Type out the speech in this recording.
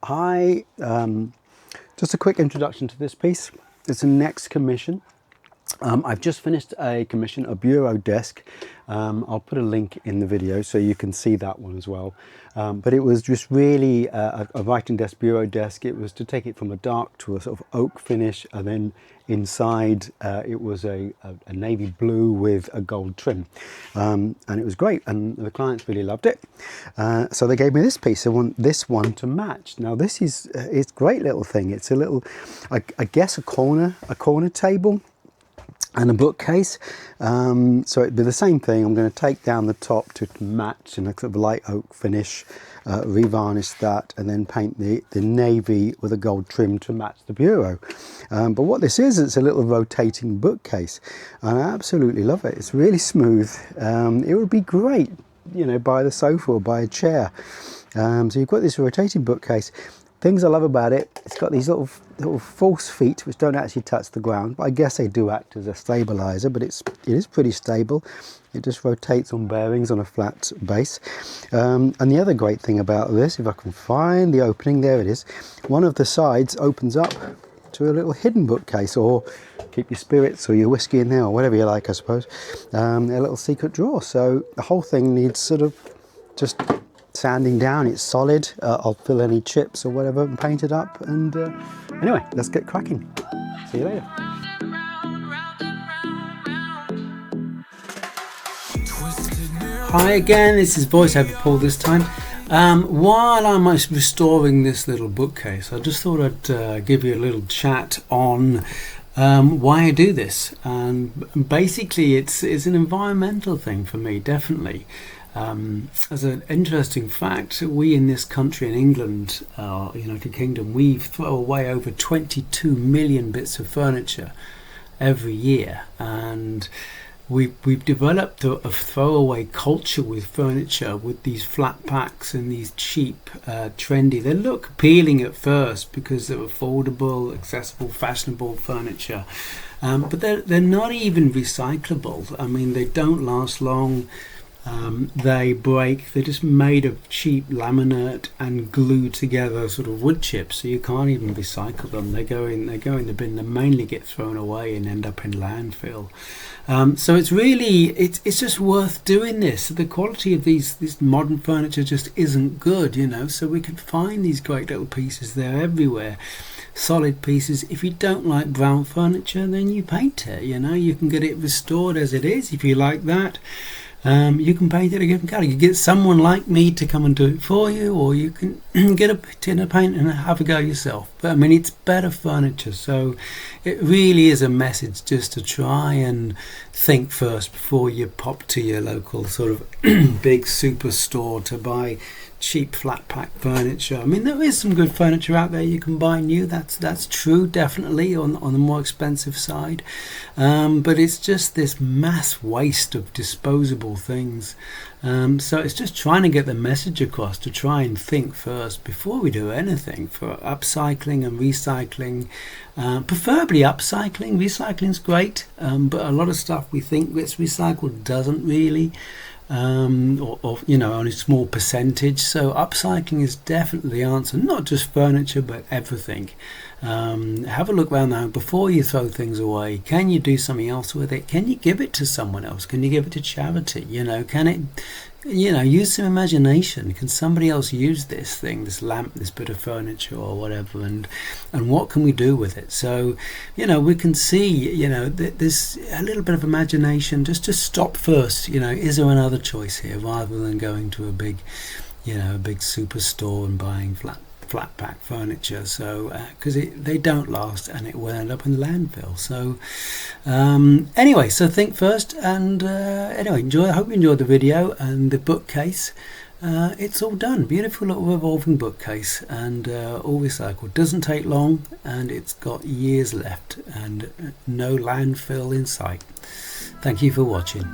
Hi, just a quick introduction to this piece. It's a next commission. I've just finished a commission, a bureau desk. I'll put a link in the video so you can see that one as well. But it was just really a writing desk, bureau desk. It was to take it from a dark to a sort of oak finish, and then inside it was a navy blue with a gold trim. And it was great, and the clients really loved it. So they gave me this piece. They want this one to match. Now this is it's a great little thing. It's a little, I guess, a corner table and a bookcase. So it'd be the same thing. I'm going to take down the top to match in a sort of light oak finish, revarnish that, and then paint the navy with a gold trim to match the bureau. But what this is, it's a little rotating bookcase, and I absolutely love it. It's really smooth. It would be great, you know, by the sofa or by a chair. So you've got this rotating bookcase. Things I love about it, it's got these little false feet which don't actually touch the ground, but I guess they do act as a stabilizer, but it is pretty stable. It just rotates on bearings on a flat base. And the other great thing about this, if I can find the opening, there it is, one of the sides opens up to a little hidden bookcase, or keep your spirits or your whiskey in there, or whatever you like, I suppose. A little secret drawer. So the whole thing needs sort of just sanding down. It's solid. I'll fill any chips or whatever and paint it up, and anyway, let's get cracking. See you later. Hi again, this is voiceover Paul this time. While I'm restoring this little bookcase, I just thought I'd give you a little chat on why I do this. And basically it's an environmental thing for me, definitely. As an interesting fact, we in this country, in England, United Kingdom, we throw away over 22 million bits of furniture every year, and we've developed a throwaway culture with furniture, with these flat packs and these cheap, trendy. They look appealing at first because they're affordable, accessible, fashionable furniture, but they're not even recyclable. I mean, they don't last long. They break. They're just made of cheap laminate and glued together, sort of wood chips. So you can't even recycle them. They go in the bin. They mainly get thrown away and end up in landfill. So it's really it's just worth doing this. The quality of these modern furniture just isn't good, you know. So we can find these great little pieces. They're everywhere. Solid pieces. If you don't like brown furniture, then you paint it. You know, you can get it restored as it is if you like that. You can paint it a different colour. You can get someone like me to come and do it for you, or you can get a tin of paint and have a go yourself. But I mean, it's better furniture, so it really is a message just to try and think first before you pop to your local sort of big superstore to buy cheap flat pack furniture. I mean, there is some good furniture out there you can buy new. That's true, definitely on the more expensive side. But it's just this mass waste of disposable things. So it's just trying to get the message across to try and think first before we do anything for upcycling and recycling. Preferably upcycling. Recycling's great, but a lot of stuff we think gets recycled doesn't really. Or you know, only a small percentage. So upcycling is definitely the answer, not just furniture but everything. Have a look around now before you throw things away. Can you do something else with it? Can you give it to someone else? Can you give it to charity? You know, can it, you know, use some imagination. Can somebody else use this thing, this lamp, this bit of furniture or whatever, and what can we do with it? So, you know, we can see, you know, there's a little bit of imagination. Just to stop first, you know, is there another choice here rather than going to a big superstore and buying flat pack furniture? So because they don't last and it will end up in the landfill. So anyway, so think first, and anyway, I hope you enjoyed the video and the bookcase. It's all done. Beautiful little revolving bookcase, and all recycled. Doesn't take long, and it's got years left and no landfill in sight. Thank you for watching.